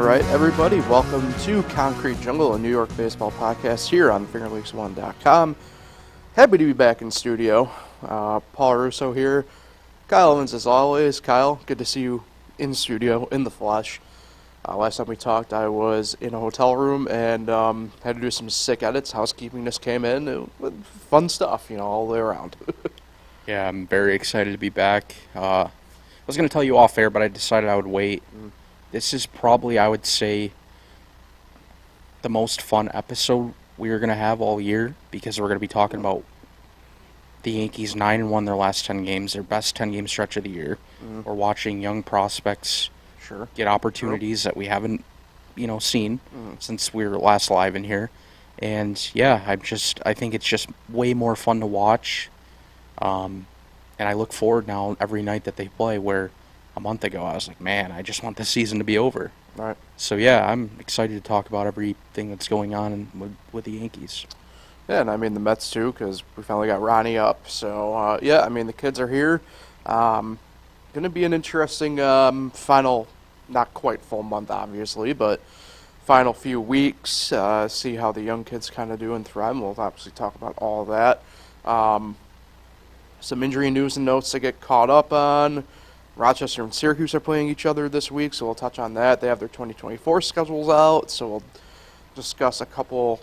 right, everybody. Welcome to Concrete Jungle, a New York baseball podcast here on FingerLakes1.com. Happy to be back in studio. Paul Russo here. Kyle Evans, as always. Kyle, good to see you in studio, in the flesh. Last time we talked, I was in a hotel room and had to do some sick edits. Housekeeping just came in. Fun stuff, all the way around. Yeah, I'm very excited to be back. I was going to tell you off air, but I decided I would wait. This is probably, I would say, the most fun episode we're going to have all year because we're going to be talking about the Yankees 9-1 their last 10 games, their best 10-game stretch of the year. We're watching young prospects get opportunities that we haven't, seen since we were last live in here. And, yeah, I think it's just way more fun to watch. And I look forward now every night that they play, where a month ago I was like, man, I just want this season to be over. Right. So, yeah, I'm excited to talk about everything that's going on with the Yankees. Yeah, and the Mets too, because we finally got Ronnie up. So, the kids are here. Going to be an interesting final, not quite full month, obviously, but final few weeks. See how the young kids kind of do and thrive. We'll obviously talk about all of that. Some injury news and notes to get caught up on. Rochester and Syracuse are playing each other this week, so we'll touch on that. They have their 2024 schedules out, so we'll discuss a couple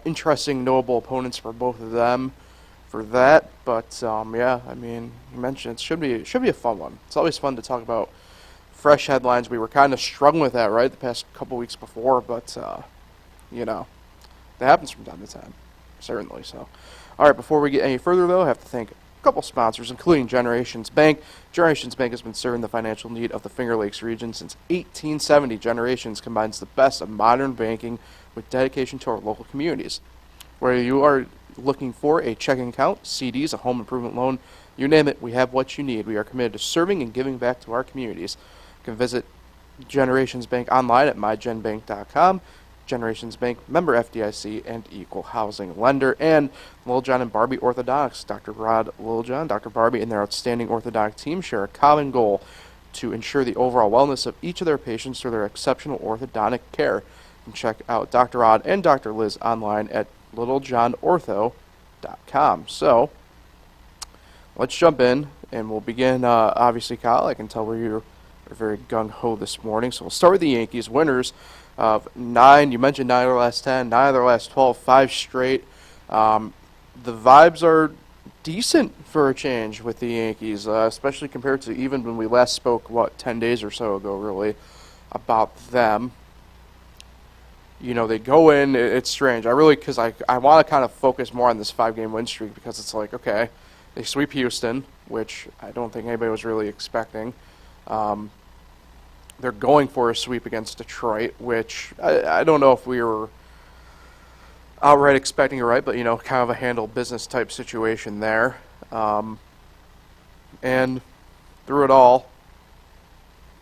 interesting, knowable opponents for both of them for that. But, you mentioned it should be a fun one. It's always fun to talk about fresh headlines. We were kind of struggling with that, right, the past couple weeks before, but, that happens from time to time, certainly. So, all right, before we get any further, though, I have to thank couple sponsors, including Generations Bank. Generations Bank has been serving the financial need of the Finger Lakes region since 1870. Generations combines the best of modern banking with dedication to our local communities. Whether you are looking for a checking account, CDs, a home improvement loan, you name it, we have what you need. We are committed to serving and giving back to our communities. You can visit Generations Bank online at mygenbank.com. Generations Bank, member FDIC, and equal housing lender. And Littlejohn and Barbie Orthodontics. Dr. Rod Littlejohn, Dr. Barbie, and their outstanding orthodontic team share a common goal to ensure the overall wellness of each of their patients through their exceptional orthodontic care. You can check out Dr. Rod and Dr. Liz online at littlejohnortho.com. So, let's jump in, and we'll begin, obviously, Kyle, I can tell you're very gung-ho this morning. So we'll start with the Yankees, winners of 9. You mentioned 9 of their last 10, 9 of their last 12, 5 straight. The vibes are decent for a change with the Yankees, especially compared to even when we last spoke, 10 days or so ago, really, about them. They go in, it's strange. Because I want to kind of focus more on this 5-game win streak, because it's like, okay, they sweep Houston, which I don't think anybody was really expecting. They're going for a sweep against Detroit, which I don't know if we were outright expecting it, right? But, kind of a handle business type situation there. And through it all,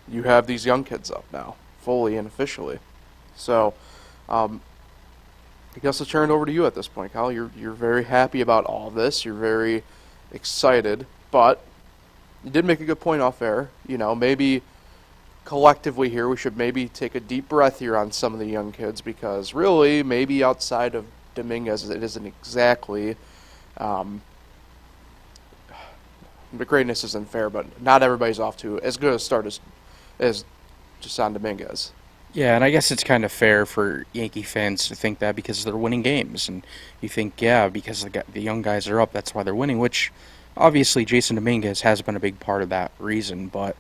you have these young kids up now, fully and officially. So, I guess I'll turn it over to you at this point, Kyle. You're very happy about all this. You're very excited. But you did make a good point off air. Maybe collectively here, we should maybe take a deep breath here on some of the young kids, because really, maybe outside of Dominguez, it isn't exactly, the greatness isn't fair, but not everybody's off to as good a start as Jason Dominguez. Yeah, and I guess it's kind of fair for Yankee fans to think that because they're winning games, and you think, because the young guys are up, that's why they're winning, which obviously Jason Dominguez has been a big part of that reason, but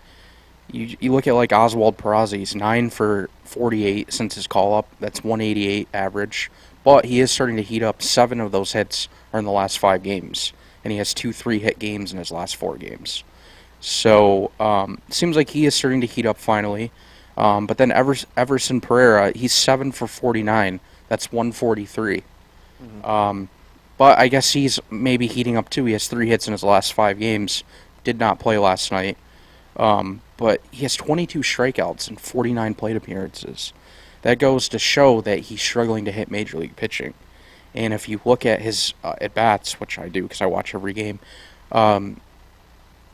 You look at like Oswald Perazi's 9 for 48 since his call-up. That's 188 average. But he is starting to heat up. 7 of those hits are in the last 5 games. And he has 2 3-hit games in his last 4 games. So, it seems like he is starting to heat up finally. But then Everson Pereira, he's 7 for 49. That's 143. But I guess he's maybe heating up too. He has 3 hits in his last 5 games. Did not play last night. But he has 22 strikeouts and 49 plate appearances. That goes to show that he's struggling to hit major league pitching. And if you look at his at-bats, which I do because I watch every game,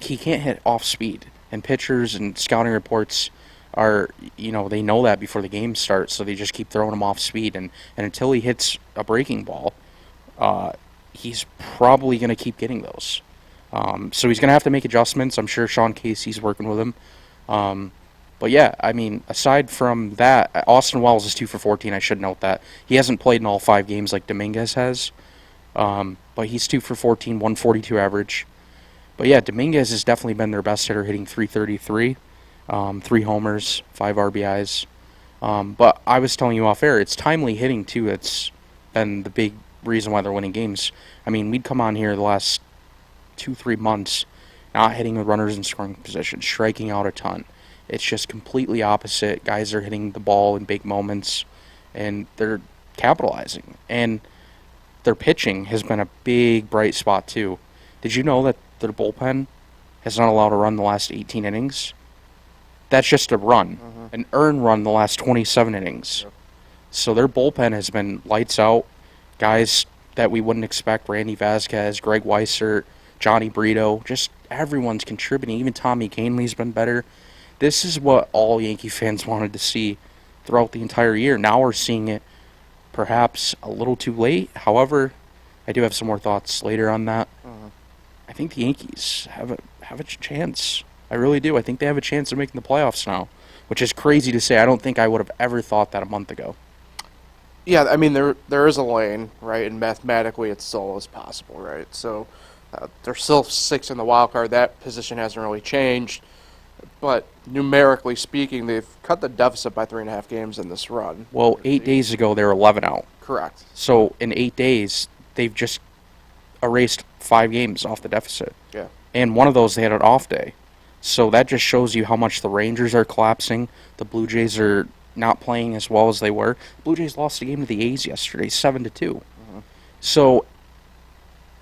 he can't hit off speed. And pitchers and scouting reports are, they know that before the game starts, so they just keep throwing him off speed, and until he hits a breaking ball, he's probably going to keep getting those. So he's going to have to make adjustments. I'm sure Sean Casey's working with him. But yeah, I mean, aside from that, Austin Wells is 2 for 14. I should note that. He hasn't played in all 5 games like Dominguez has. But he's 2 for 14, 142 average. But yeah, Dominguez has definitely been their best hitter, hitting 333, 3 homers, 5 RBIs. But I was telling you off air, it's timely hitting too. It's been the big reason why they're winning games. I mean, we'd come on here the last 2-3 months not hitting with runners in scoring position, striking out a ton. It's just completely opposite. Guys are hitting the ball in big moments, and they're capitalizing. And their pitching has been a big bright spot too. Did you know that their bullpen has not allowed a run the last 18 innings? That's just a run, an earned run the last 27 innings. Yep. So their bullpen has been lights out. Guys that we wouldn't expect, Randy Vasquez, Greg Weissert, Johnny Brito, just everyone's contributing. Even Tommy Kahnle's been better. This is what all Yankee fans wanted to see throughout the entire year. Now we're seeing it perhaps a little too late. However, I do have some more thoughts later on that. I think the Yankees have a chance. I really do. I think they have a chance of making the playoffs now, which is crazy to say. I don't think I would have ever thought that a month ago. Yeah, I mean, there is a lane, right, and mathematically it still is possible, right? So they're still 6 in the wild card. That position hasn't really changed. But numerically speaking, they've cut the deficit by 3.5 games in this run. Well, 8 days ago, they were 11 out. Correct. So in 8 days, they've just erased 5 games off the deficit. Yeah. And one of those, they had an off day. So that just shows you how much the Rangers are collapsing. The Blue Jays are not playing as well as they were. Blue Jays lost a game to the A's yesterday, 7-2. So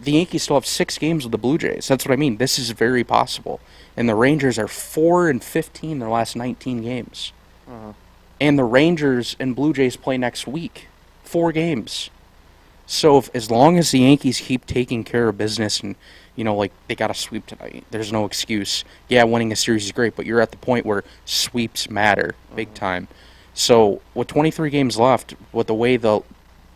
the Yankees still have 6 games with the Blue Jays. That's what I mean. This is very possible. And the Rangers are 4-15 their last 19 games. And the Rangers and Blue Jays play next week. 4 games. So as long as the Yankees keep taking care of business and, like they got a sweep tonight, there's no excuse. Yeah, winning a series is great, but you're at the point where sweeps matter big time. So with 23 games left, with the way the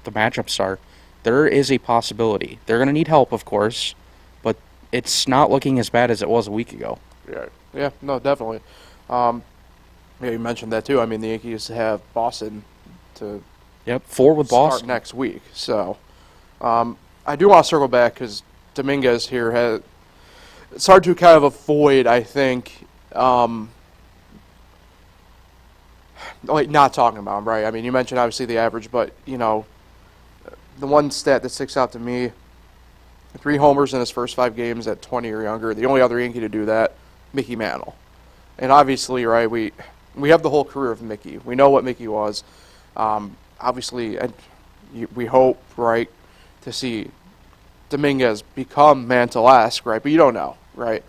matchups are, there is a possibility. They're going to need help, of course, but it's not looking as bad as it was a week ago. Yeah, no, definitely. Yeah, you mentioned that too. I mean, the Yankees have Boston to 4 with start Boston next week. So I do want to circle back because Dominguez here has. It's hard to kind of avoid, I think, like not talking about him, right? I mean, you mentioned obviously the average, but the one stat that sticks out to me: 3 homers in his first 5 games at 20 or younger. The only other Yankee to do that, Mickey Mantle. And obviously, right, we have the whole career of Mickey. We know what Mickey was. Obviously, we hope, right, to see Dominguez become Mantle-esque, right? But you don't know, right?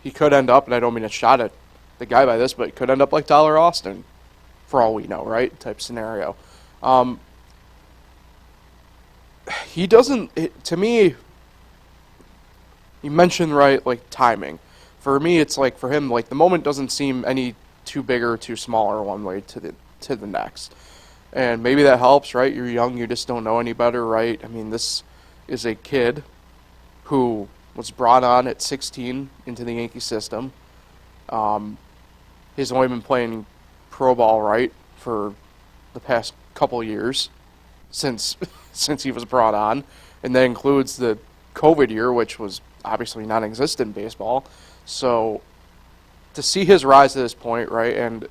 He could end up, and I don't mean to shot at the guy by this, but it could end up like Tyler Austin, for all we know, right? Type scenario. He doesn't, to me, you mentioned, right, like timing. For me, it's like, for him, like the moment doesn't seem any too big or too smaller one way to the next. And maybe that helps, right? You're young, you just don't know any better, right? I mean, this is a kid who was brought on at 16 into the Yankee system. He's only been playing pro ball, right, for the past couple years since he was brought on. And that includes the COVID year, which was obviously non-existent in baseball. So to see his rise to this point, right, and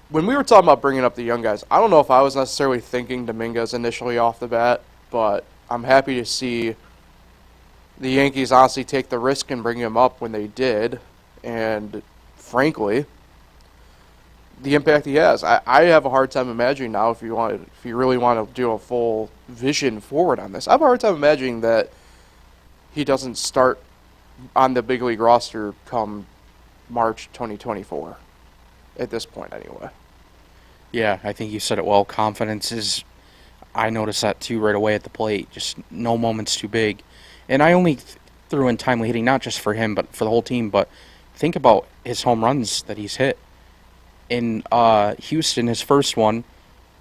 when we were talking about bringing up the young guys, I don't know if I was necessarily thinking Dominguez initially off the bat, but I'm happy to see the Yankees honestly take the risk and bring him up when they did. And frankly, the impact he has, I have a hard time imagining now if you really want to do a full vision forward on this. I have a hard time imagining that he doesn't start on the big league roster come March 2024. At this point, anyway. Yeah, I think you said it well. Confidence is, I noticed that too right away at the plate. Just no moment's too big. And I only threw in timely hitting, not just for him, but for the whole team. But think about his home runs that he's hit. In Houston, his first one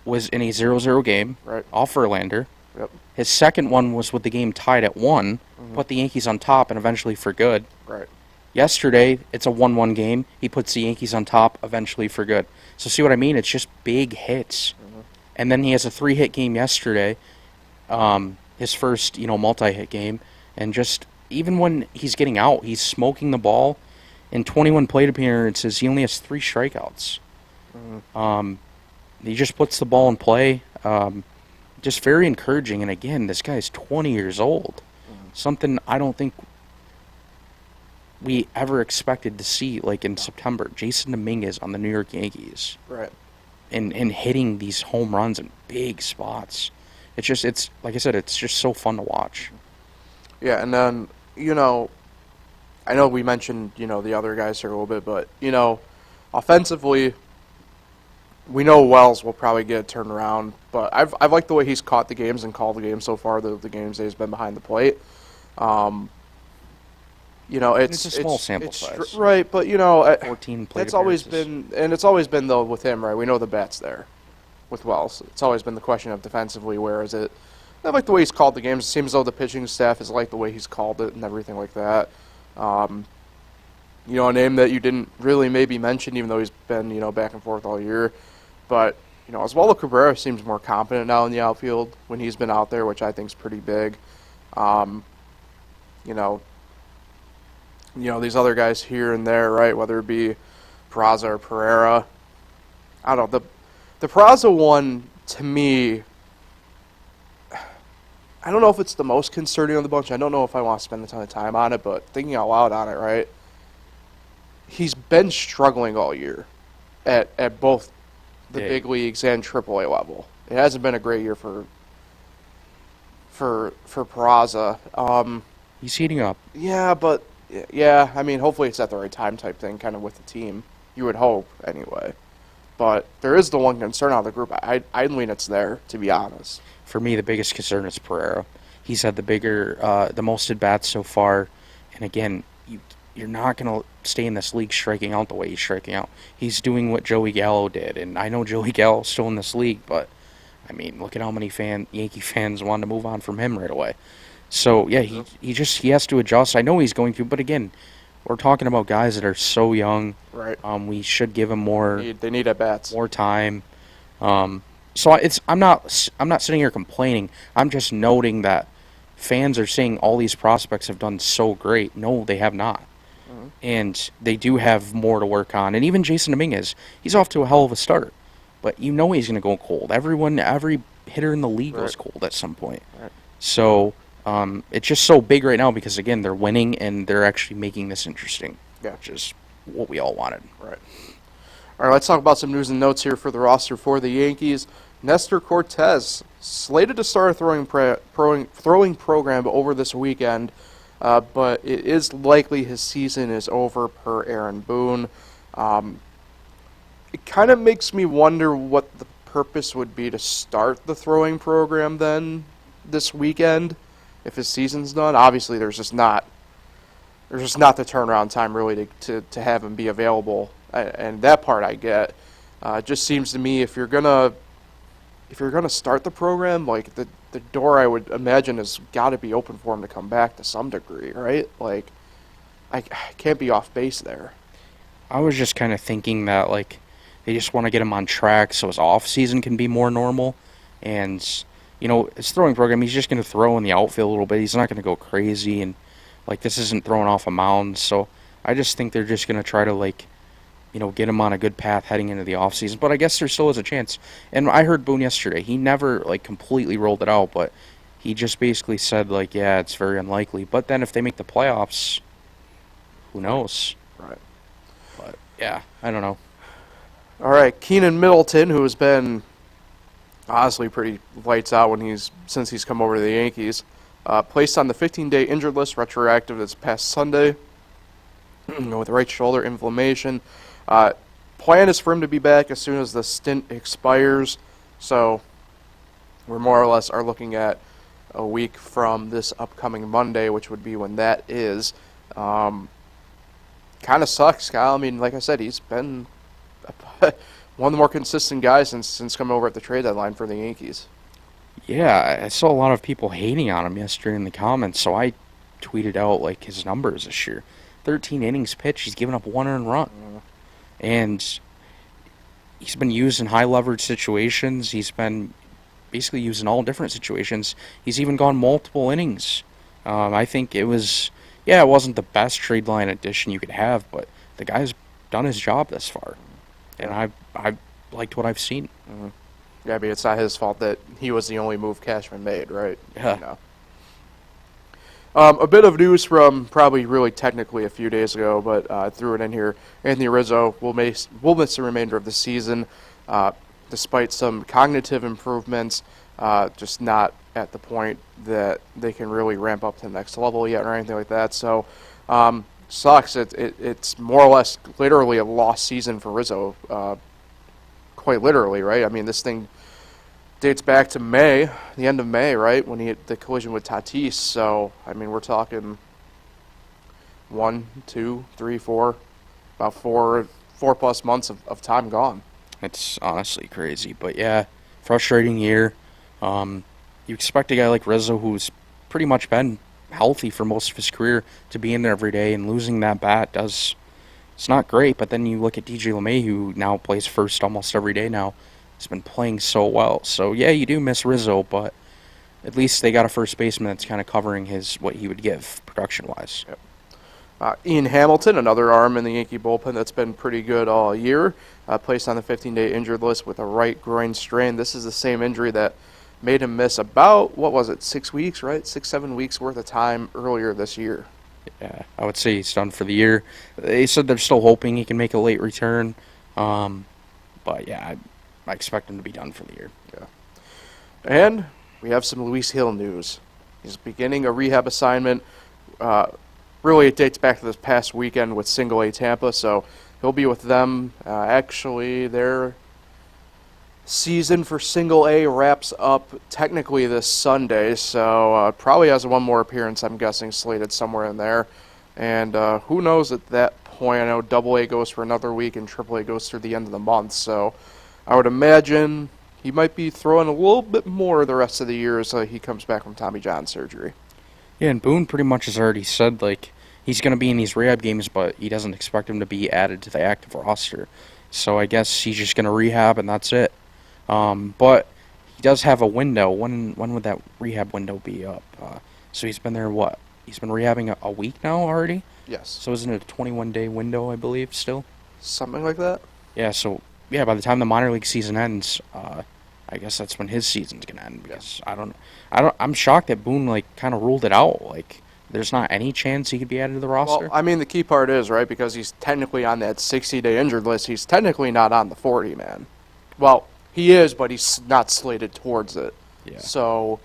was in a 0-0 game Right. off Verlander. Yep. His second one was with the game tied at 1, put the Yankees on top and eventually for good. Right. Yesterday, it's a 1-1 game. He puts the Yankees on top eventually for good. So see what I mean? It's just big hits. And then he has a 3-hit game yesterday, his first, multi-hit game. And just, even when he's getting out, he's smoking the ball. In 21 plate appearances, he only has 3 strikeouts. He just puts the ball in play. Just very encouraging. And again, this guy's 20 years old. Something I don't think we ever expected to see, like in September. Jason Dominguez on the New York Yankees. Right. And hitting these home runs in big spots. It's like I said, it's just so fun to watch. Yeah, and then, I know we mentioned, the other guys here a little bit, but, offensively, we know Wells will probably get it turned around, but I've liked the way he's caught the games and called the games so far, the games that he's been behind the plate. It's a small sample size. Right, but, 14 plate that's always appearances. been, and it's always been, though, with him, right? We know the bat's there with Wells. It's always been the question of defensively, where is it? I like the way he's called the games. It seems as though the pitching staff has liked the way he's called it and everything like that. A name that you didn't really maybe mention, even though he's been, back and forth all year. But, Oswaldo Cabrera seems more competent now in the outfield when he's been out there, which I think is pretty big. These other guys here and there, right, whether it be Peraza or Pereira. I don't know. The Peraza one, to me, I don't know if it's the most concerning of the bunch. I don't know if I want to spend a ton of time on it, but thinking out loud on it, right? He's been struggling all year at both the big leagues and AAA level. It hasn't been a great year for Peraza. He's heating up. Yeah, but I mean, hopefully it's at the right time type thing, kind of with the team. You would hope, anyway. But there is the one concern out of the group. I'd lean it's there, to be honest. For me, the biggest concern is Pereira. He's had the most at-bats so far. And again, you're not going to stay in this league striking out the way he's striking out. He's doing what Joey Gallo did. And I know Joey Gallo's still in this league, but, I mean, look at how many Yankee fans wanted to move on from him right away. So, yeah, he has to adjust. I know he's going to, but again, we're talking about guys that are so young. Right. We should give him more. They need at-bats. More time. So I'm not sitting here complaining. I'm just noting that fans are saying all these prospects have done so great. No, they have not. And they do have more to work on. And even Jason Dominguez, he's off to a hell of a start. But he's going to go cold. Every hitter in the league goes cold at some point. Right. So it's just so big right now because, again, they're winning and they're actually making this interesting. Yeah. Which is what we all wanted. Right. All right, let's talk about some news and notes here for the roster for the Yankees. Nestor Cortez slated to start a throwing program over this weekend, but it is likely his season is over per Aaron Boone. It kind of makes me wonder what the purpose would be to start the throwing program then this weekend if his season's done. Obviously, there's just not the turnaround time really to have him be available. And that part I get. It just seems to me if you're gonna start the program, like the door I would imagine has got to be open for him to come back to some degree, right? Like I can't be off base there. I was just kind of thinking that like they just want to get him on track so his off season can be more normal, and his throwing program he's just going to throw in the outfield a little bit. He's not going to go crazy, and like this isn't throwing off a mound. So I just think they're just going to try to get him on a good path heading into the offseason. But I guess there still is a chance. And I heard Boone yesterday. He never, completely rolled it out, but he just basically said, yeah, it's very unlikely. But then if they make the playoffs, who knows? Right. But, yeah, I don't know. All right, Keenan Middleton, who has been honestly pretty lights out since he's come over to the Yankees, placed on the 15-day injured list, retroactive this past Sunday, with right shoulder inflammation. Plan is for him to be back as soon as the stint expires, so we more or less are looking at a week from this upcoming Monday, which would be when that is. kind of sucks, Kyle. I mean, like I said, he's been one of the more consistent guys since coming over at the trade deadline for the Yankees. Yeah, I saw a lot of people hating on him yesterday in the comments, so I tweeted out like his numbers this year. 13 innings pitched, he's given up 1 earned run. And he's been used in high leverage situations. He's been basically used in all different situations. He's even gone multiple innings. I think it wasn't the best trade line addition you could have, but the guy's done his job thus far. And I liked what I've seen. Mm-hmm. Yeah, I mean, it's not his fault that he was the only move Cashman made, right? Yeah. You know. A bit of news from probably really technically a few days ago, but I threw it in here. Anthony Rizzo will miss the remainder of the season, despite some cognitive improvements, just not at the point that they can really ramp up to the next level yet or anything like that. So, sucks. It's more or less literally a lost season for Rizzo, quite literally, right? I mean, this thing dates back to May, the end of May, right, when he had the collision with Tatis. So, I mean, we're talking 1, 2, 3, 4, about 4+ months of time gone. It's honestly crazy. But yeah, frustrating year. You expect a guy like Rizzo, who's pretty much been healthy for most of his career, to be in there every day, and losing that bat it's not great. But then you look at DJ LeMay, who now plays first almost every day now. He's been playing so well. So yeah, you do miss Rizzo, but at least they got a first baseman that's kind of covering what he would give production-wise. Yep. Ian Hamilton, another arm in the Yankee bullpen that's been pretty good all year, placed on the 15-day injured list with a right groin strain. This is the same injury that made him miss about, 6 weeks, right? 6-7 weeks worth of time earlier this year. Yeah, I would say he's done for the year. They said they're still hoping he can make a late return. But yeah, I expect him to be done for the year. Yeah. And we have some Luis Hill news. He's beginning a rehab assignment. Really, it dates back to this past weekend with Single A Tampa, so he'll be with them. Actually, their season for Single A wraps up technically this Sunday, so probably has one more appearance, I'm guessing, slated somewhere in there. And who knows at that point? I know Double A goes for another week and Triple A goes through the end of the month, so I would imagine he might be throwing a little bit more the rest of the year as he comes back from Tommy John surgery. Yeah, and Boone pretty much has already said, like, he's going to be in these rehab games, but he doesn't expect him to be added to the active roster. So I guess he's just going to rehab, and that's it. But he does have a window. When would that rehab window be up? So he's been there, what? He's been rehabbing a week now already? Yes. So isn't it a 21-day window, I believe, still? Something like that? Yeah, so, yeah, by the time the minor league season ends, I guess that's when his season's going to end. Because I'm shocked that Boone, like, kind of ruled it out. Like, there's not any chance he could be added to the roster? Well, I mean, the key part is, right, because he's technically on that 60-day injured list, he's technically not on the 40-man. Well, he is, but he's not slated towards it. Yeah. So,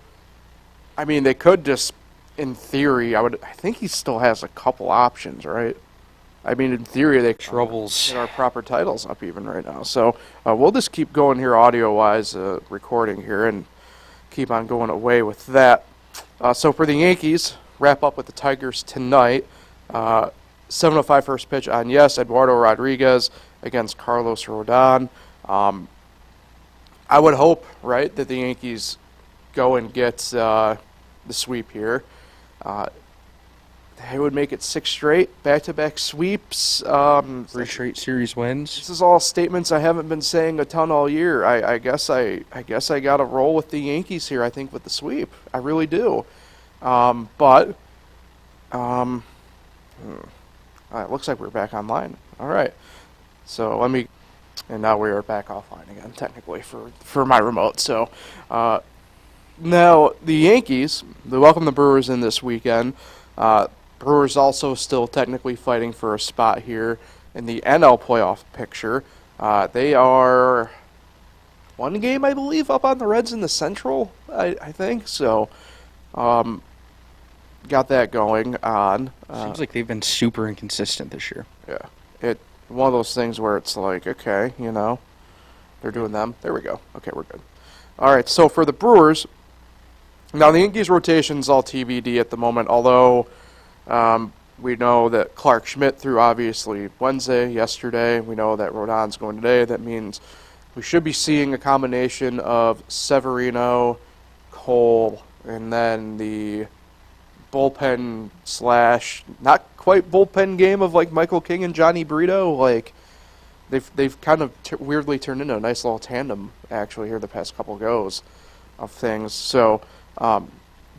I mean, they could just, in theory, I think he still has a couple options, right? I mean, in theory, they Troubles. get our proper titles up even right now. So, we'll just keep going here audio-wise, recording here, and keep on going away with that. So, for the Yankees, wrap up with the Tigers tonight. 7:05 first pitch on Eduardo Rodriguez against Carlos Rodon. I would hope, right, that the Yankees go and get the sweep here. They would make it 6 straight, back-to-back sweeps. 3 straight series wins. This is all statements I haven't been saying a ton all year. I guess I got to roll with the Yankees here, I think, with the sweep. I really do. It looks like we're back online. All right. So and now we are back offline again, technically, for my remote. So now the Yankees, they welcome the Brewers in this weekend. Brewers also still technically fighting for a spot here in the NL playoff picture. They are 1 game, I believe, up on the Reds in the Central, I think. So got that going on. Seems like they've been super inconsistent this year. Yeah. One of those things where it's like, okay, they're doing them. There we go. Okay, we're good. All right, so for the Brewers, now the Yankees rotation's all TBD at the moment, although We know that Clark Schmidt threw obviously Wednesday, yesterday. We know that Rodon's going today. That means we should be seeing a combination of Severino, Cole, and then the bullpen slash not quite bullpen game of like Michael King and Johnny Brito. Like they've kind of weirdly turned into a nice little tandem actually here the past couple goes of things. So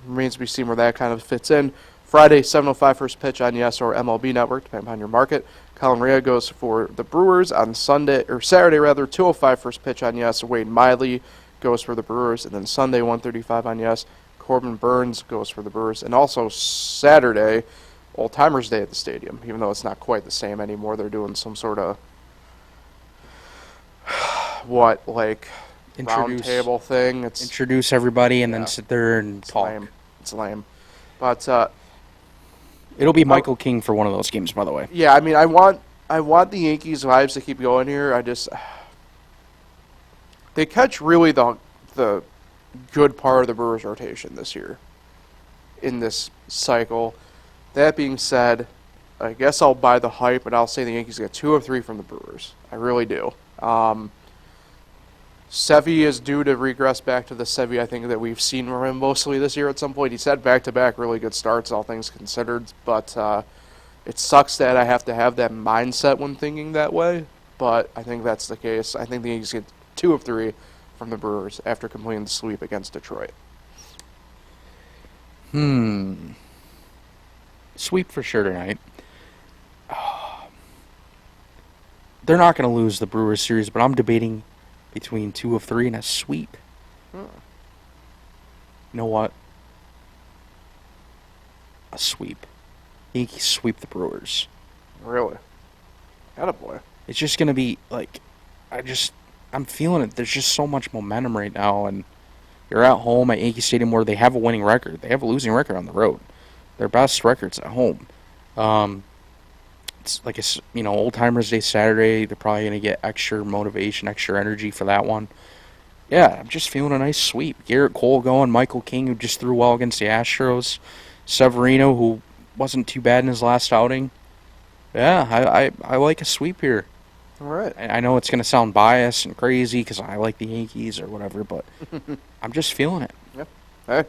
remains to be seen where that kind of fits in. Friday, 7:05 first pitch on Yes or MLB Network, depending upon your market. Colin Rea goes for the Brewers on Saturday rather, 2:05 first pitch on Yes. Wade Miley goes for the Brewers, and then Sunday, 1:35 on Yes. Corbin Burns goes for the Brewers, and also Saturday, Old Timers Day at the stadium. Even though it's not quite the same anymore, they're doing some sort of round table thing. Introduce everybody and then sit there and talk. It's lame, but it'll be Michael King for one of those games, by the way. Yeah, I mean, I want the Yankees vibes to keep going here. They catch really the good part of the Brewers rotation this year in this cycle. That being said, I guess I'll buy the hype, and I'll say the Yankees get 2 or 3 from the Brewers. I really do. Sevy is due to regress back to the Sevy I think that we've seen from him mostly this year at some point. He's had back-to-back really good starts, all things considered, but it sucks that I have to have that mindset when thinking that way, but I think that's the case. I think the Yankees get 2 of 3 from the Brewers after completing the sweep against Detroit. Sweep for sure tonight. They're not going to lose the Brewers series, but I'm debating between 2 of 3 and a sweep. You know what? A sweep. Yankees sweep the Brewers. Really? Attaboy. It's just going to be like, I'm feeling it. There's just so much momentum right now, and you're at home at Yankee Stadium where they have a winning record. They have a losing record on the road. Their best record's at home. It's like Old Timers Day Saturday. They're probably going to get extra motivation, extra energy for that one. Yeah, I'm just feeling a nice sweep. Garrett Cole going, Michael King, who just threw well against the Astros, Severino, who wasn't too bad in his last outing. Yeah, I like a sweep here. All right. I know it's going to sound biased and crazy because I like the Yankees or whatever, but I'm just feeling it. Yep. Hey,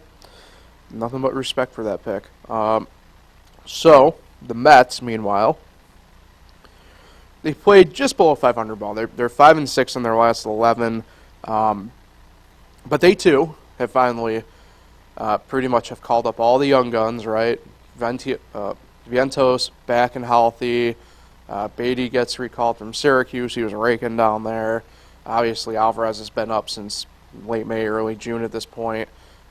nothing but respect for that pick. So, the Mets, meanwhile, they played just below 500 ball. They're 5-6 in their last 11, but they too have finally pretty much have called up all the young guns. Right, Vientos back and healthy. Beatty gets recalled from Syracuse. He was raking down there. Obviously, Alvarez has been up since late May, early June at this point.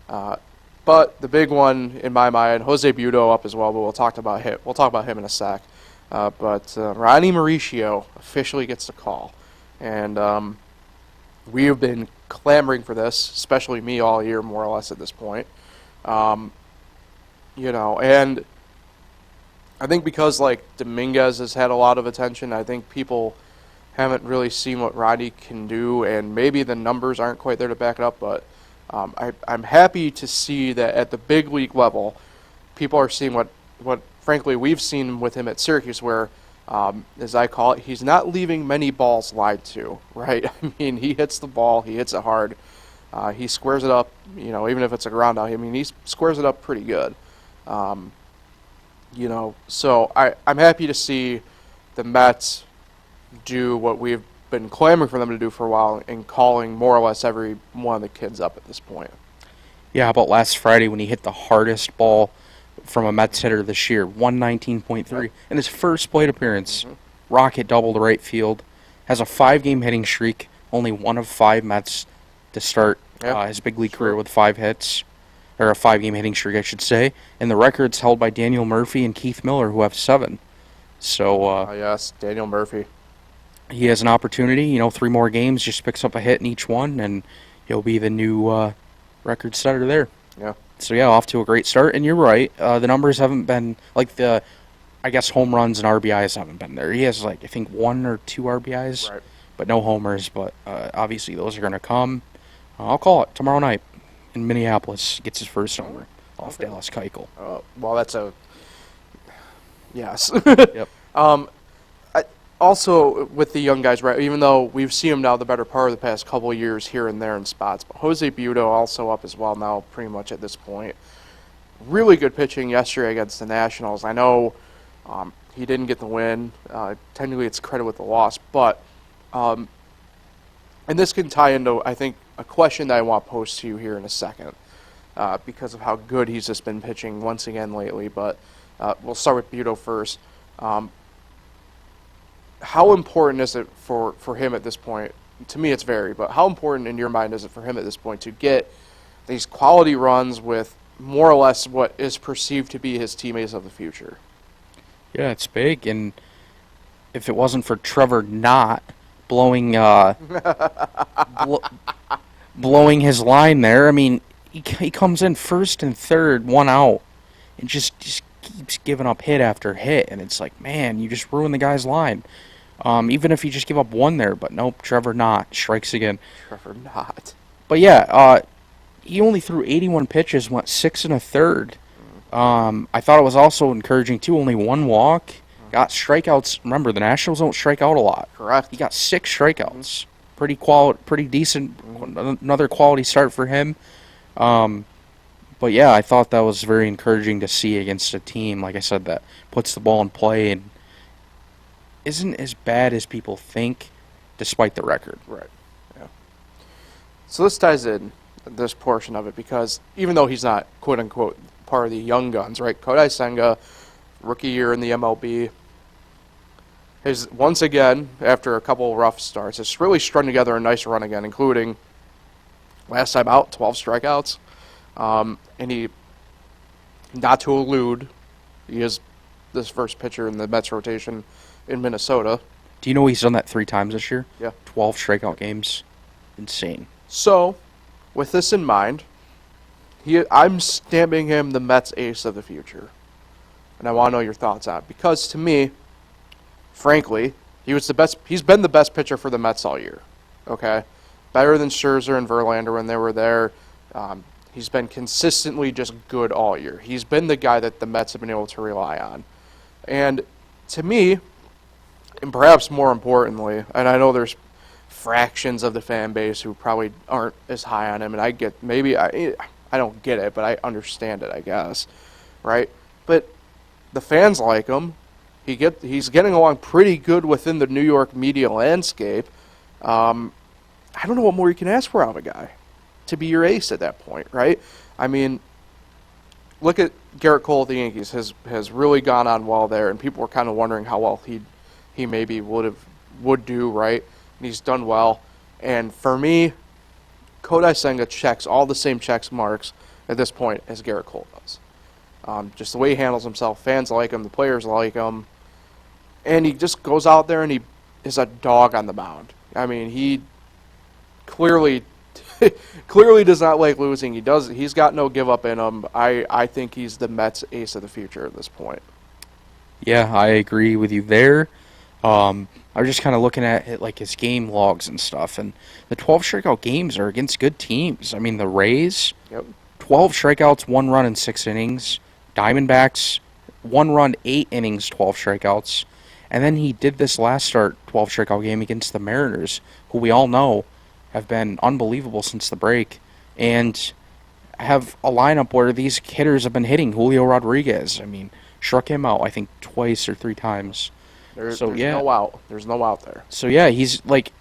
But the big one in my mind, Jose Budo up as well. But we'll talk about him in a sec. But Ronnie Mauricio officially gets the call, and we have been clamoring for this, especially me all year, more or less at this point. And I think because Dominguez has had a lot of attention, I think people haven't really seen what Ronnie can do, and maybe the numbers aren't quite there to back it up. But I'm happy to see that at the big league level, people are seeing what frankly we've seen with him at Syracuse, where, as I call it, he's not leaving many balls lied to. Right? I mean, he hits the ball, he hits it hard, he squares it up. Even if it's a ground out, I mean, he squares it up pretty good. So I'm happy to see the Mets do what we've been clamoring for them to do for a while and calling more or less every one of the kids up at this point. Yeah, how about last Friday when he hit the hardest ball from a Mets hitter this year, 119.3. Yep. In his first plate appearance, rocket double to right field, has a 5-game hitting streak, only one of 5 Mets to start his big league career with 5 hits. Or a 5-game hitting streak, I should say. And the record's held by Daniel Murphy and Keith Miller, who have 7. So, yes, Daniel Murphy. He has an opportunity, 3 more games, just picks up a hit in each one, and he'll be the new record setter there. Yeah. So, yeah, off to a great start. And you're right, the numbers haven't been, home runs and RBIs haven't been there. He has, I think 1 or 2 RBIs, right, but no homers. But obviously those are going to come. I'll call it tomorrow night. In Minneapolis, gets his first homer off Dallas Keuchel. Well, that's Yes. Yep. Also, with the young guys, right, even though we've seen him now the better part of the past couple of years here and there in spots, but Jose Buto also up as well now pretty much at this point. Really good pitching yesterday against the Nationals. I know he didn't get the win. Technically, it's credit with the loss, but and this can tie into, I think, a question that I want to pose to you here in a second because of how good he's just been pitching once again lately, but we'll start with Buto first. How important is it for him at this point? To me, it's very, but how important in your mind is it for him at this point to get these quality runs with more or less what is perceived to be his teammates of the future? Yeah, it's big, and if it wasn't for Trevor not blowing blowing his line there, I mean, he comes in first and third, one out, and just keeps giving up hit after hit, and it's like, man, you just ruined the guy's line. Even if you just give up one there, but nope, Trevor Knott strikes again. Trevor Knott. But yeah, he only threw 81 pitches, went 6 1/3. I thought it was also encouraging too. Only one walk, got strikeouts. Remember, the Nationals don't strike out a lot. Correct. He got 6 strikeouts. Pretty decent. Another quality start for him. But yeah, I thought that was very encouraging to see against a team, like I said, that puts the ball in play and isn't as bad as people think, despite the record. Right. Yeah. So this ties in this portion of it because even though he's not quote unquote part of the young guns, right? Kodai Senga, rookie year in the MLB, has once again, after a couple rough starts, has really strung together a nice run again, including last time out, 12 strikeouts. And he, not to elude, he is this first pitcher in the Mets rotation in Minnesota. Do you know he's done that 3 times this year? Yeah. 12 strikeout games. Insane. So, with this in mind, I'm stamping him the Mets ace of the future. And I want to know your thoughts on it. Because to me, frankly, he's been the best pitcher for the Mets all year. Okay? Better than Scherzer and Verlander when they were there. He's been consistently just good all year. He's been the guy that the Mets have been able to rely on. And to me, and perhaps more importantly, and I know there's fractions of the fan base who probably aren't as high on him, and I don't get it, but I understand it, I guess, right? But the fans like him. He's getting along pretty good within the New York media landscape. I don't know what more you can ask for out of a guy to be your ace at that point, right? I mean, look at Garrett Cole at the Yankees has really gone on well there, and people were kind of wondering how well he maybe would do, right? And he's done well. And for me, Kodai Senga checks all the same checks marks at this point as Garrett Cole does. Just the way he handles himself, fans like him, the players like him, and he just goes out there and he is a dog on the mound. I mean, he clearly does not like losing. He's got no give up in him. I think he's the Mets ace of the future at this point. Yeah, I agree with you there. I was just kind of looking at it, like his game logs and stuff, and the 12 strikeout games are against good teams. I mean, the Rays, 12 strikeouts, 1 run in 6 innings. Diamondbacks, 1 run, 8 innings, 12 strikeouts. And then he did this last start, 12 strikeout game against the Mariners, who we all know have been unbelievable since the break, and have a lineup where these hitters have been hitting. Julio Rodriguez, I mean, struck him out, I think, twice or 3 times. There's no out. There's no out there. So, yeah, he's like,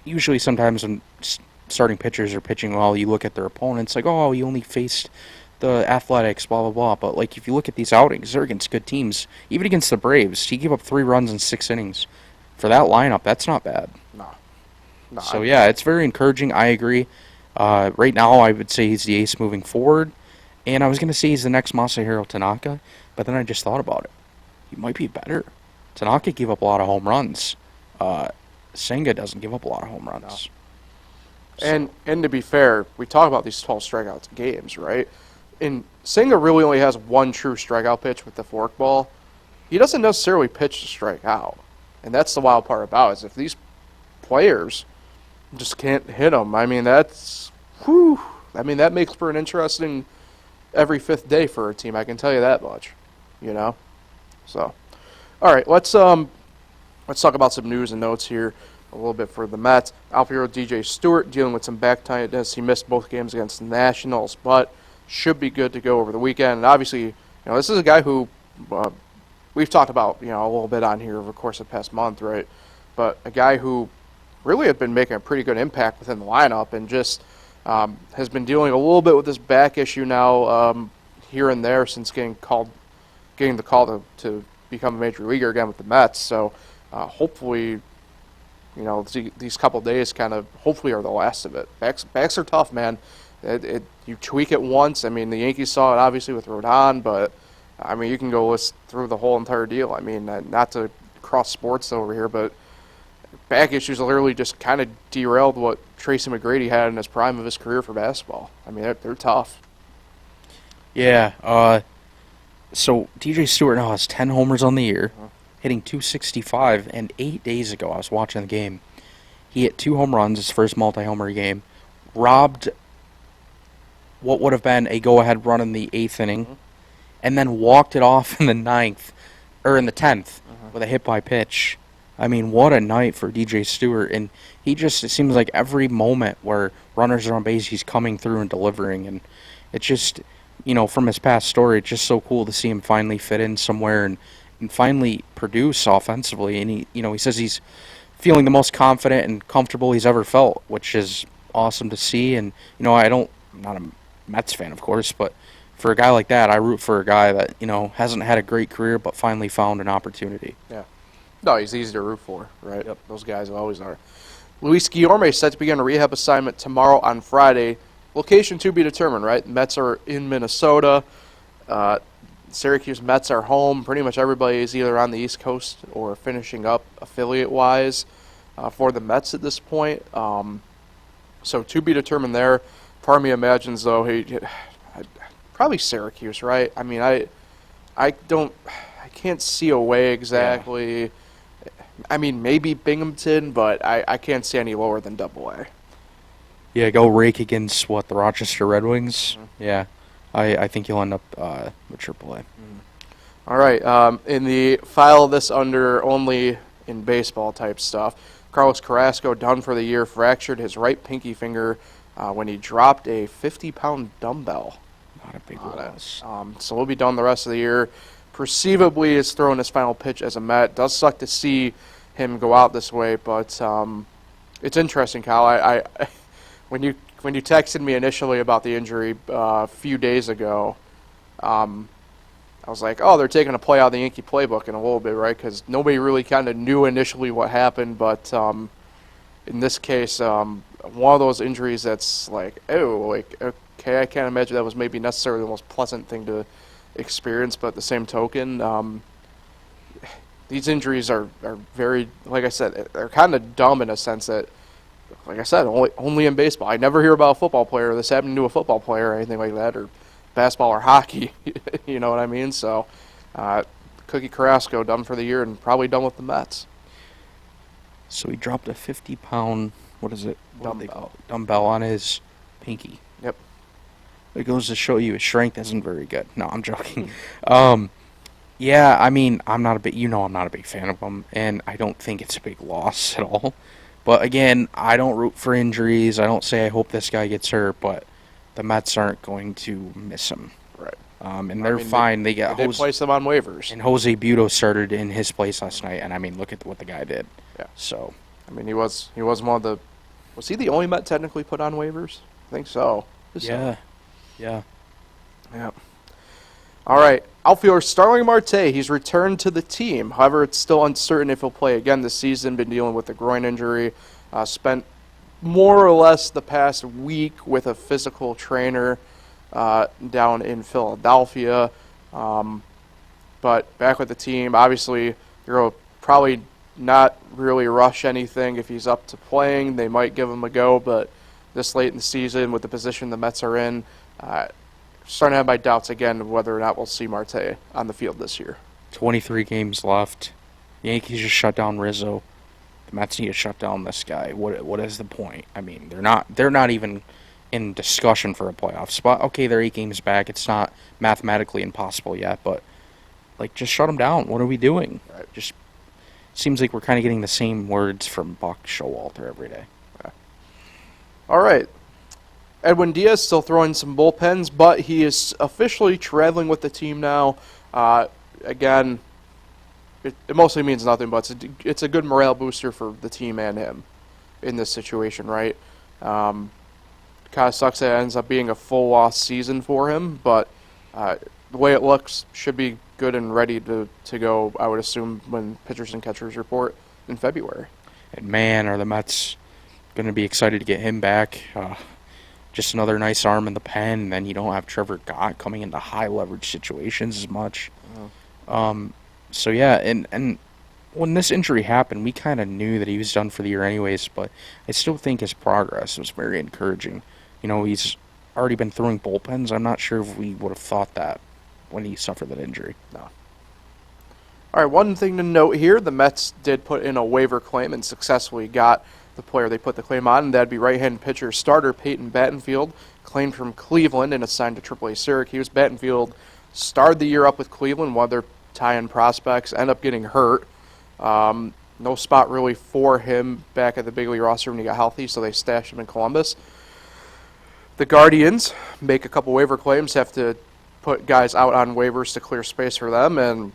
usually sometimes when starting pitchers are pitching well, you look at their opponents, like, oh, he only faced the Athletics, blah, blah, blah. But, like, if you look at these outings, they're against good teams. Even against the Braves, he gave up 3 runs in 6 innings. For that lineup, that's not bad. No. So, yeah, it's very encouraging. I agree. Right now, I would say he's the ace moving forward. And I was going to say he's the next Masahiro Tanaka, but then I just thought about it. He might be better. Tanaka gave up a lot of home runs. Senga doesn't give up a lot of home runs. No. So. And to be fair, we talk about these 12 strikeouts games, right? And Senga really only has 1 true strikeout pitch with the forkball. He doesn't necessarily pitch to strike out. And that's the wild part about it, is if these players just can't hit him, I mean, that makes for an interesting every 5th day for a team, I can tell you that much, you know? So, all right, let's talk about some news and notes here a little bit for the Mets. Outfielder DJ Stewart dealing with some back tightness. He missed both games against the Nationals, but should be good to go over the weekend. And obviously, this is a guy who we've talked about, a little bit on here over the course of the past month, right? But a guy who really had been making a pretty good impact within the lineup and just has been dealing a little bit with this back issue now here and there since getting the call to become a major leaguer again with the Mets. So hopefully, these couple days kind of hopefully are the last of it. Backs are tough, man. You tweak it once. I mean, the Yankees saw it obviously with Rodon, but I mean, you can go list through the whole entire deal. I mean, not to cross sports over here, but back issues literally just kind of derailed what Tracy McGrady had in his prime of his career for basketball. I mean, they're tough. Yeah. So DJ Stewart now has 10 homers on the year, hitting .265, and 8 days ago I was watching the game. He hit 2 home runs, his first multi-homer game, robbed what would have been a go-ahead run in the 8th inning, and then walked it off in the 10th with a hit-by-pitch. I mean, what a night for DJ Stewart, and it seems like every moment where runners are on base, he's coming through and delivering, and it's just, from his past story, it's just so cool to see him finally fit in somewhere and finally produce offensively, and he says he's feeling the most confident and comfortable he's ever felt, which is awesome to see, and, I'm not a Mets fan, of course, but for a guy like that, I root for a guy that, hasn't had a great career but finally found an opportunity. Yeah. No, he's easy to root for, right? Yep. Those guys always are. Luis Guillorme is set to begin a rehab assignment tomorrow on Friday. Location to be determined, right? Mets are in Minnesota. Syracuse Mets are home. Pretty much everybody is either on the East Coast or finishing up affiliate-wise for the Mets at this point. So to be determined there. Part of me imagines, though, probably Syracuse, right? I mean, I can't see a way exactly. Yeah. I mean, maybe Binghamton, but I can't see any lower than AA. Yeah, go rake against, the Rochester Red Wings? Mm-hmm. Yeah, I think you'll end up with AAA. Mm-hmm. All right, in the file this under only in baseball type stuff, Carlos Carrasco, done for the year, fractured his right pinky finger when he dropped a 50-pound dumbbell. Not a big loss. So he'll be done the rest of the year. Perceivably is throwing his final pitch as a Met. Does suck to see him go out this way, but it's interesting, Kyle. I when you texted me initially about the injury a few days ago, I was like, oh, they're taking a play out of the Yankee playbook in a little bit, right? Because nobody really kind of knew initially what happened, but in this case, one of those injuries that's like, okay, I can't imagine that was maybe necessarily the most pleasant thing to experience, but at the same token, these injuries are very, like I said, they're kind of dumb in a sense that, like I said, only in baseball. I never hear about a football player this happening to a football player or anything like that, or basketball or hockey. You know what I mean? So, Cookie Carrasco done for the year and probably done with the Mets. So he dropped a 50-pound, dumbbell on his pinky. Yep. It goes to show you his strength isn't very good. No, I'm joking. Yeah, I mean, I'm not a big fan of him, and I don't think it's a big loss at all. But again, I don't root for injuries. I don't say I hope this guy gets hurt, but the Mets aren't going to miss him. Right. And they're fine. They did place them on waivers. And Jose Buto started in his place last night, and I mean, look at what the guy did. Yeah. So. I mean, he was one of the. Was he the only Met technically put on waivers? I think so. Yeah. All right. Outfielder Starling Marte, he's returned to the team. However, it's still uncertain if he'll play again this season. Been dealing with a groin injury. Spent more or less the past week with a physical trainer down in Philadelphia. But back with the team. Obviously, you'll probably not really rush anything if he's up to playing. They might give him a go, but this late in the season with the position the Mets are in, starting to have my doubts again of whether or not we'll see Marte on the field this year. 23 games left. The Yankees just shut down Rizzo. The Mets need to shut down this guy. What is the point? I mean, they're not even in discussion for a playoff spot. Okay, they're 8 games back. It's not mathematically impossible yet, but Like, just shut him down. What are we doing? Right. Just seems like we're kind of getting the same words from Buck Showalter every day. All right. Edwin Diaz still throwing some bullpens, but he is officially traveling with the team now. Again, it mostly means nothing, but it's a good morale booster for the team and him in this situation, right? Kind of sucks that it ends up being a full loss season for him, but the way it looks should be good and ready to go, I would assume, when pitchers and catchers report in February. And man, are the Mets going to be excited to get him back. Just another nice arm in the pen, and then you don't have Trevor Gott coming into high leverage situations as much. So yeah, and when this injury happened, we kind of knew that he was done for the year anyways, but I still think his progress was very encouraging. You know, he's already been throwing bullpens. I'm not sure if we would have thought that when he suffered that injury. No. All right, one thing to note here, the Mets did put in a waiver claim and successfully got the player they put the claim on, and that'd be right-hand pitcher starter Peyton Battenfield, claimed from Cleveland and assigned to AAA Syracuse. Battenfield started the year up with Cleveland, one of their tie-in prospects, ended up getting hurt. No spot really for him back at the big league roster when he got healthy, so they stashed him in Columbus. The Guardians make a couple waiver claims, have to put guys out on waivers to clear space for them, and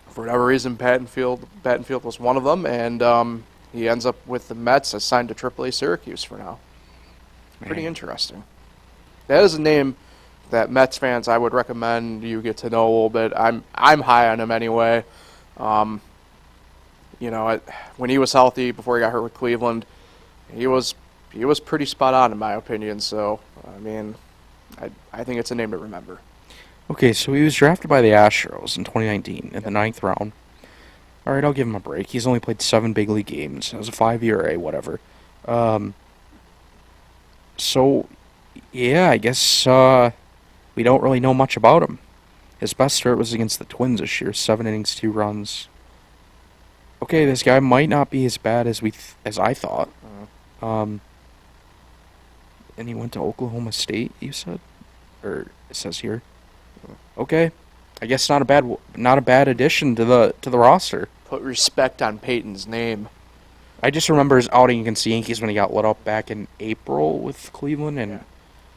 for whatever reason, Battenfield was one of them, and he ends up with the Mets assigned to AAA Syracuse for now. Pretty interesting. That is a name that Mets fans I would recommend you get to know a little bit. I'm high on him anyway. You know, when he was healthy before he got hurt with Cleveland, he was pretty spot on in my opinion. So I mean, I think it's a name to remember. Okay, so he was drafted by the Astros in 2019 in the 9th round. All right, I'll give him a break. He's only played 7 big league games. It was a 5 ERA, whatever. So, yeah, I guess we don't really know much about him. His best start was against the Twins this year, 7 innings, 2 runs. Okay, this guy might not be as bad as as I thought. And he went to Oklahoma State, you said, or it says here. Okay, I guess not a bad addition to the roster. Put respect on Peyton's name. I just remember his outing against the Yankees when he got lit up back in April with Cleveland, and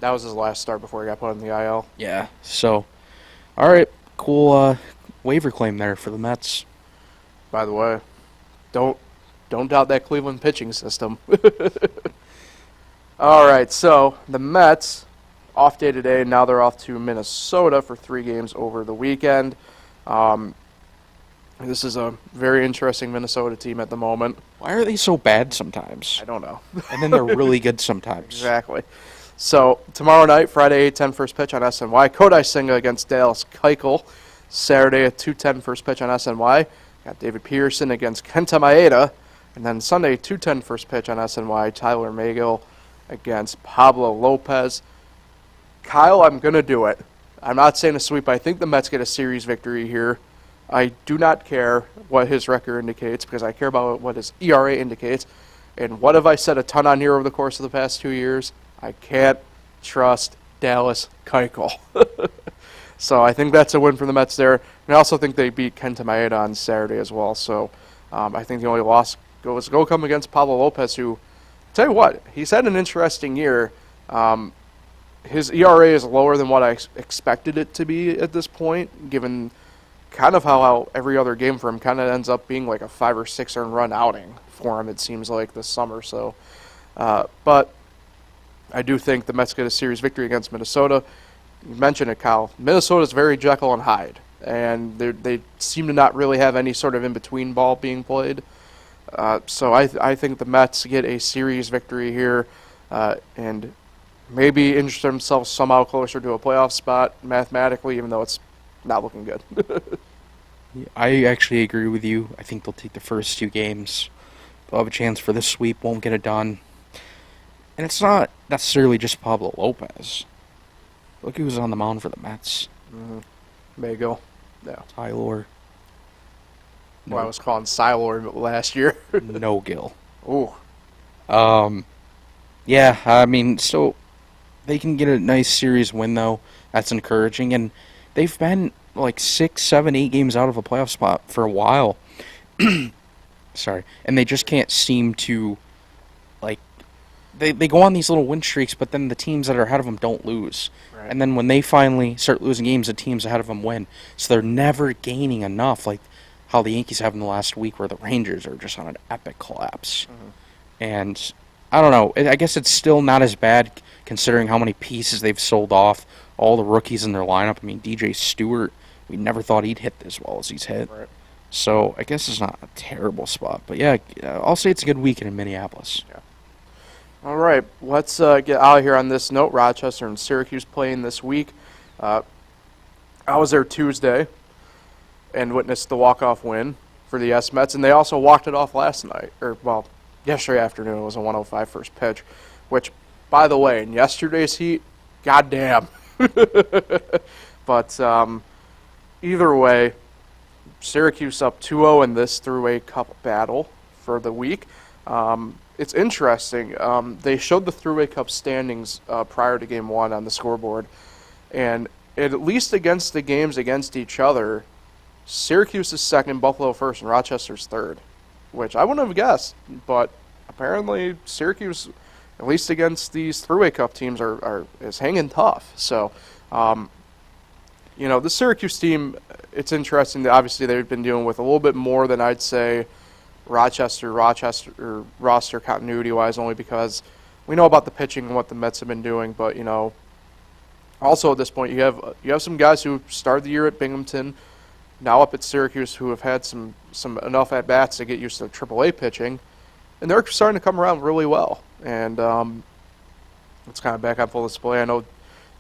that was his last start before he got put on the IL. Yeah. So, all right, cool waiver claim there for the Mets. By the way, don't doubt that Cleveland pitching system. All right, so the Mets off day today. Now they're off to Minnesota for 3 games over the weekend. This is a very interesting Minnesota team at the moment. Why are they so bad sometimes? I don't know. And then they're really good sometimes. Exactly. So tomorrow night, Friday 8:10 first pitch on SNY. Kodai Senga against Dallas Keuchel. Saturday at 2:10 first pitch on SNY. Got David Peterson against Kenta Maeda. And then Sunday 2:10 first pitch on SNY. Tyler Megill against Pablo Lopez. Kyle, I'm going to do it. I'm not saying a sweep. I think the Mets get a series victory here. I do not care what his record indicates because I care about what his ERA indicates. And what have I said a ton on here over the course of the past 2 years? I can't trust Dallas Keuchel. So I think that's a win for the Mets there. And I also think they beat Kenta Maeda on Saturday as well. So I think the only loss goes come against Pablo Lopez, who, tell you what, he's had an interesting year. His ERA is lower than what I expected it to be at this point, given kind of how every other game for him kind of ends up being like a 5 or 6 earned run outing for him, it seems like, this summer. So, but I do think the Mets get a series victory against Minnesota. You mentioned it, Kyle. Minnesota's very Jekyll and Hyde, and they seem to not really have any sort of in-between ball being played. So I think the Mets get a series victory here, and maybe inch themselves somehow closer to a playoff spot mathematically, even though it's not looking good. I actually agree with you. I think they'll take the first 2 games. They'll have a chance for this sweep, won't get it done. And it's not necessarily just Pablo Lopez. Look who's on the mound for the Mets. Megill. Yeah. Tyler. Well, I was calling Sylor last year. No Gill. Ooh. Yeah, I mean, so they can get a nice series win, though. That's encouraging. And they've been like 6, 7, 8 games out of a playoff spot for a while. Sorry. And they just can't seem to, like, they go on these little win streaks, but then the teams that are ahead of them don't lose. Right. And then when they finally start losing games, the teams ahead of them win. So they're never gaining enough, like how the Yankees have in the last week, where the Rangers are just on an epic collapse. Mm-hmm. And I don't know. I guess it's still not as bad considering how many pieces they've sold off, all the rookies in their lineup. I mean, DJ Stewart, we never thought he'd hit as well as he's hit. Right. So I guess it's not a terrible spot. But yeah, I'll say it's a good weekend in Minneapolis. Yeah. All right, let's get out of here on this note. Rochester and Syracuse playing this week. I was there Tuesday and witnessed the walk-off win for the Mets, and they also walked it off last night, yesterday afternoon. It was a 105 first pitch, which, by the way, in yesterday's heat, goddamn. But either way, Syracuse up 2-0 in this Thruway Cup battle for the week. It's interesting. They showed the Thruway Cup standings prior to Game 1 on the scoreboard, and at least against the games against each other, Syracuse is second, Buffalo first, and Rochester's third, which I wouldn't have guessed, but apparently Syracuse, at least against these Thruway Cup teams, is hanging tough. So, the Syracuse team, it's interesting that obviously they've been dealing with a little bit more than I'd say Rochester roster continuity-wise, only because we know about the pitching and what the Mets have been doing. But also at this point, you have some guys who started the year at Binghamton, now up at Syracuse, who have had some enough at bats to get used to AAA pitching, and they're starting to come around really well. And it's kind of back on full display. I know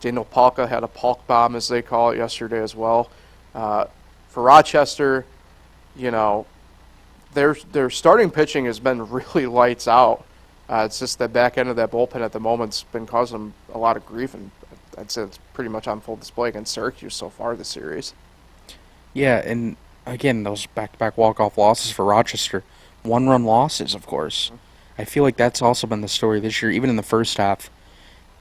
Daniel Palka had a Palk bomb, as they call it, yesterday as well. For Rochester, their starting pitching has been really lights out. It's just the back end of that bullpen at the moment's been causing them a lot of grief, and I'd say it's pretty much on full display against Syracuse so far this series. Yeah, and again, those back-to-back walk-off losses for Rochester, one-run losses, of course. I feel like that's also been the story this year. Even in the first half,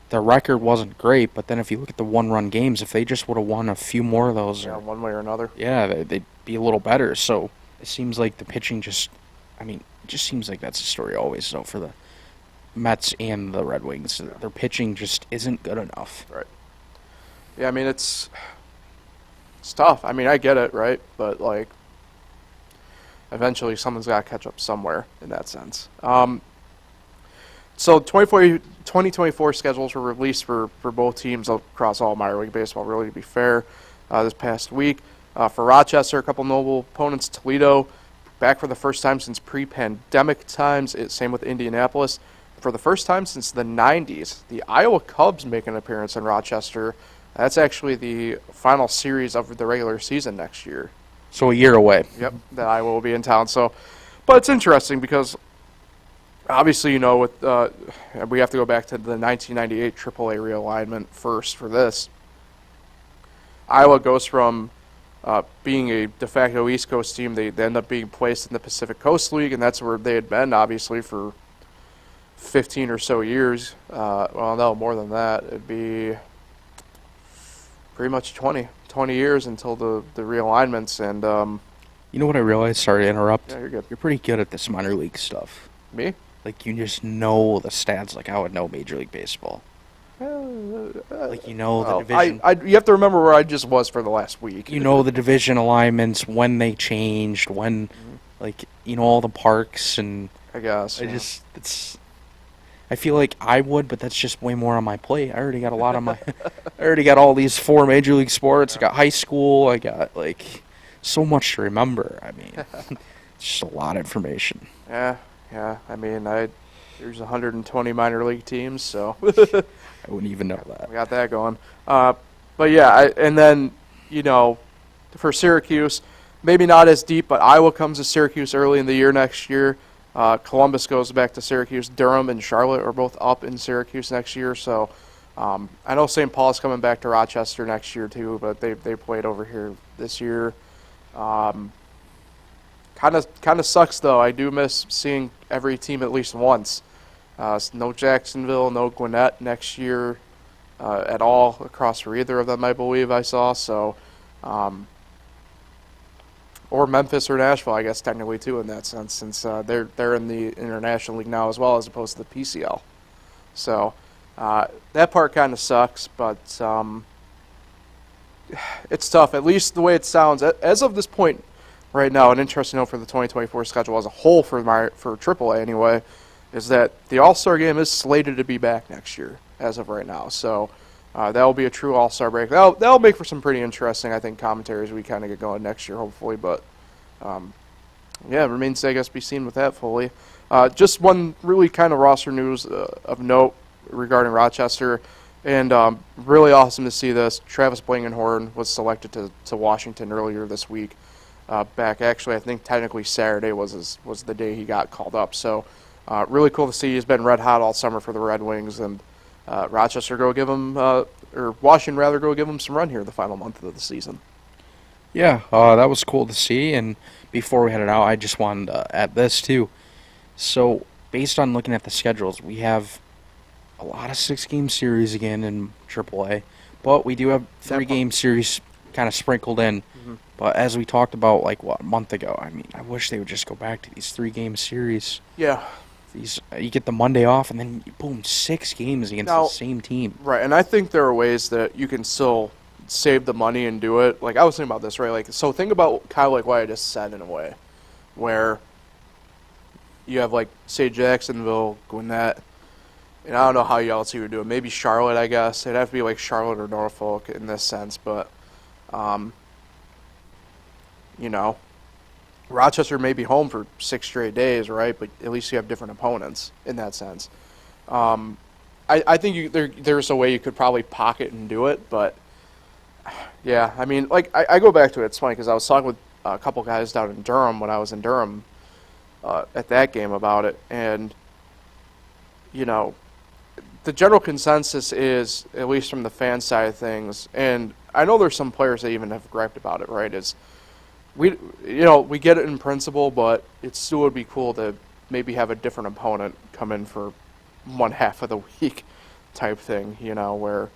the record wasn't great, but then if you look at the one-run games, if they just would have won a few more of those, one way or another, they'd be a little better. So it seems like the pitching it just seems like that's the story always, though, for the Mets and the Red Wings. Yeah. Their pitching just isn't good enough. Right. Yeah, it's tough. I get it, right? But, eventually someone's got to catch up somewhere in that sense. So 2024 schedules were released for both teams across all minor league baseball, really, to be fair, this past week. For Rochester, a couple notable opponents. Toledo, back for the first time since pre-pandemic times. Same with Indianapolis. For the first time since the 90s, the Iowa Cubs make an appearance in Rochester. That's actually the final series of the regular season next year. So a year away. Yep, that Iowa will be in town. So, but it's interesting because obviously, with we have to go back to the 1998 AAA realignment first for this. Iowa goes from being a de facto East Coast team, they end up being placed in the Pacific Coast League, and that's where they had been, obviously, for 15 or so years. Well, no, more than that. It'd be pretty much 20 years until the realignments. And you know what I realized? Sorry to interrupt. Yeah, you're good. You're pretty good at this minor league stuff. Me? Like, you just know the stats like I would know Major League Baseball. The division. You have to remember where I just was for the last week. You know the division alignments, when they changed, when, all the parks, and I guess. I feel like I would, but that's just way more on my plate. I already got a lot on my. I already got all these 4 major league sports. I got high school. I got so much to remember. It's just a lot of information. Yeah. There's 120 minor league teams, so I wouldn't even know that. We got that going. But yeah, and then for Syracuse, maybe not as deep, but Iowa comes to Syracuse early in the year next year. Columbus goes back to Syracuse. Durham and Charlotte are both up in Syracuse next year. So I know St. Paul's coming back to Rochester next year too, but they played over here this year. Kind of sucks though. I do miss seeing every team at least once. No Jacksonville, no Gwinnett next year at all across for either of them, I believe I saw. So Or Memphis or Nashville, I guess technically too in that sense, since they're in the International League now as well as opposed to the PCL. So that part kind of sucks, but it's tough. At least the way it sounds, as of this point right now, an interesting note for the 2024 schedule as a whole for AAA anyway, is that the All-Star game is slated to be back next year as of right now. So that will be a true All-Star break. That'll make for some pretty interesting, I think, commentaries we kind of get going next year, hopefully. But yeah, it remains, I guess, to be seen with that fully. Just one really kind of roster news of note regarding Rochester, and really awesome to see this. Travis Blankenhorn was selected to Washington earlier this week. Back actually, I think technically Saturday was the day he got called up. So really cool to see. He's been red hot all summer for the Red Wings, and Rochester Washington rather go give him some run here the final month of the season. Yeah, that was cool to see. And before we headed out, I just wanted to add this too. So based on looking at the schedules, we have a lot of 6-game series again in AAA, but we do have 3-game series kind of sprinkled in. Mm-hmm. But as we talked about, a month ago, I mean, I wish they would just go back to these 3-game series. Yeah. You get the Monday off, and then, boom, 6 games against the same team. Right, and I think there are ways that you can still save the money and do it. Like, I was thinking about this, right? So think about kind of like what I just said in a way, where you have, say, Jacksonville, Gwinnett, and I don't know how else you would do it. Maybe Charlotte, I guess. It'd have to be Charlotte or Norfolk in this sense, but Rochester may be home for 6 straight days, right? But at least you have different opponents in that sense. I think there's a way you could probably pocket and do it, but yeah, I mean, I go back to it. It's funny because I was talking with a couple guys down in Durham when I was in Durham at that game about it, and the general consensus is, at least from the fan side of things, and I know there's some players that even have griped about it, right? Is we get it in principle, but it still would be cool to maybe have a different opponent come in for one half of the week type thing, where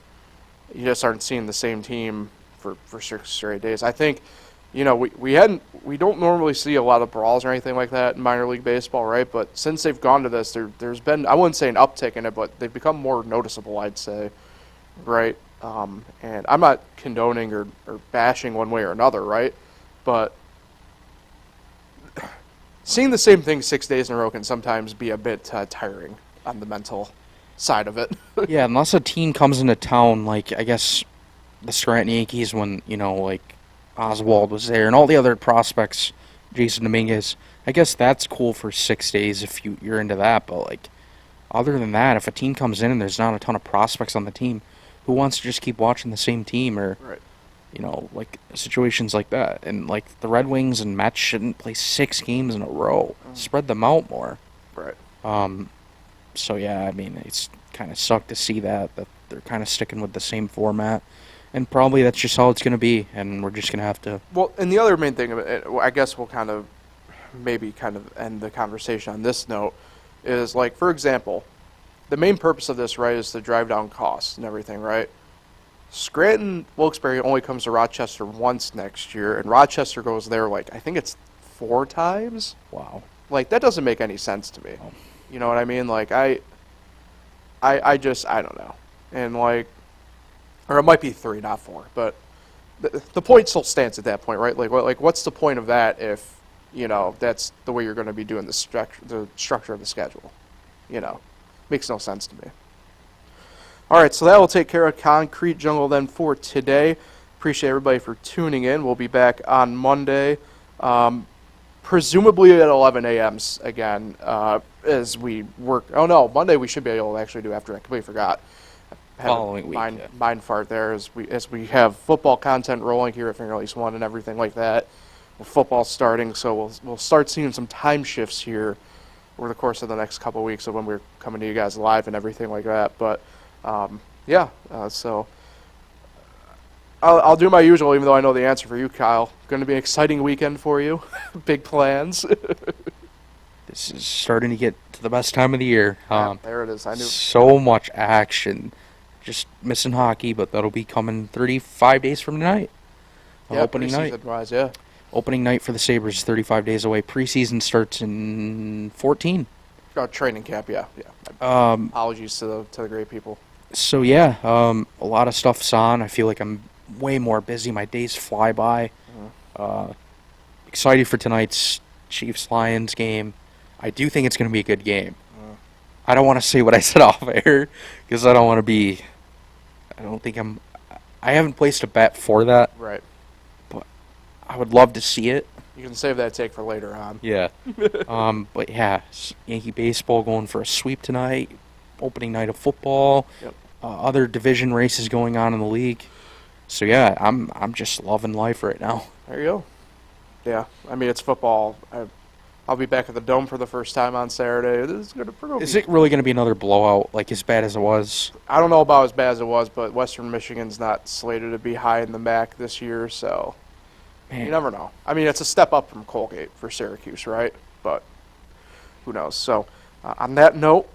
you just aren't seeing the same team for 6 straight days. I think, we don't normally see a lot of brawls or anything like that in minor league baseball, right? But since they've gone to this, there's been, I wouldn't say an uptick in it, but they've become more noticeable, I'd say, right? And I'm not condoning or bashing one way or another, right? But seeing the same thing 6 days in a row can sometimes be a bit tiring on the mental side of it. Yeah, unless a team comes into town, I guess the Scranton Yankees when, Oswald was there and all the other prospects, Jason Dominguez, I guess that's cool for 6 days if you're into that. But, other than that, if a team comes in and there's not a ton of prospects on the team, who wants to just keep watching the same team or, right. Situations like that. And, the Red Wings and Mets shouldn't play 6 games in a row. Spread them out more. Right. So, yeah, I mean, it's kind of sucked to see that they're kind of sticking with the same format. And probably that's just how it's going to be, and we're just going to have to... Well, and the other main thing, I guess we'll maybe end the conversation on this note, is, for example, the main purpose of this, right, is to drive down costs and everything, right? Scranton Wilkes-Barre only comes to Rochester once next year, and Rochester goes there, I think it's 4 times? Wow. That doesn't make any sense to me. Oh. You know what I mean? I don't know. And, or it might be 3, not 4, but the point still stands at that point, right? What's the point of that if, that's the way you're going to be doing the structure of the schedule? Makes no sense to me. All right, so that will take care of Concrete Jungle then for today. Appreciate everybody for tuning in. We'll be back on Monday, presumably at 11 a.m. again, as we work. Oh, no, Monday we should be able to actually do after. I completely forgot. Following week, mind fart there as we have football content rolling here at Finger Lakes 1 and everything like that. With football starting, so we'll start seeing some time shifts here over the course of the next couple of weeks of when we're coming to you guys live and everything like that. But so I'll do my usual, even though I know the answer for you, Kyle. Going to be an exciting weekend for you. Big plans. This is starting to get to the best time of the year. There it is. I knew. So much action. Just missing hockey, but that'll be coming 35 days from tonight. opening night. Preseason-wise, yeah. Opening night for the Sabres, 35 days away. Preseason starts in 14. Training camp, yeah. Apologies to the great people. So yeah, a lot of stuff's on. I feel like I'm way more busy. My days fly by. Excited for tonight's Chiefs-Lions game. I do think it's going to be a good game. I don't want to say what I said off air because I don't want to be. I haven't placed a bet for that. Right. But I would love to see it. You can save that take for later on. Yeah. But yeah, Yankee baseball going for a sweep tonight. Opening night of football. Yep. Other division races going on in the league. So yeah, I'm just loving life right now. There you go. Yeah, I mean it's football. I'll be back at the Dome for the first time on Saturday. Is it really going to be another blowout, like as bad as it was? I don't know about as bad as it was, but Western Michigan's not slated to be high in the MAC this year, so Man. you never know. I mean, it's a step up from Colgate for Syracuse, right? But who knows? So on that note,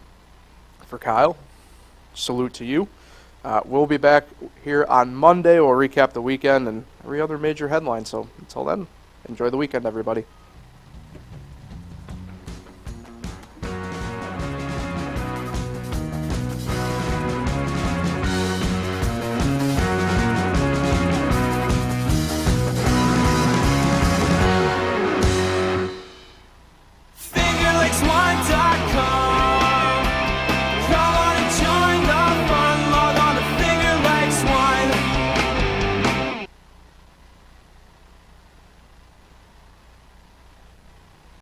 for Kyle, salute to you. We'll be back here on Monday. We'll recap the weekend and every other major headline. So until then, enjoy the weekend, everybody.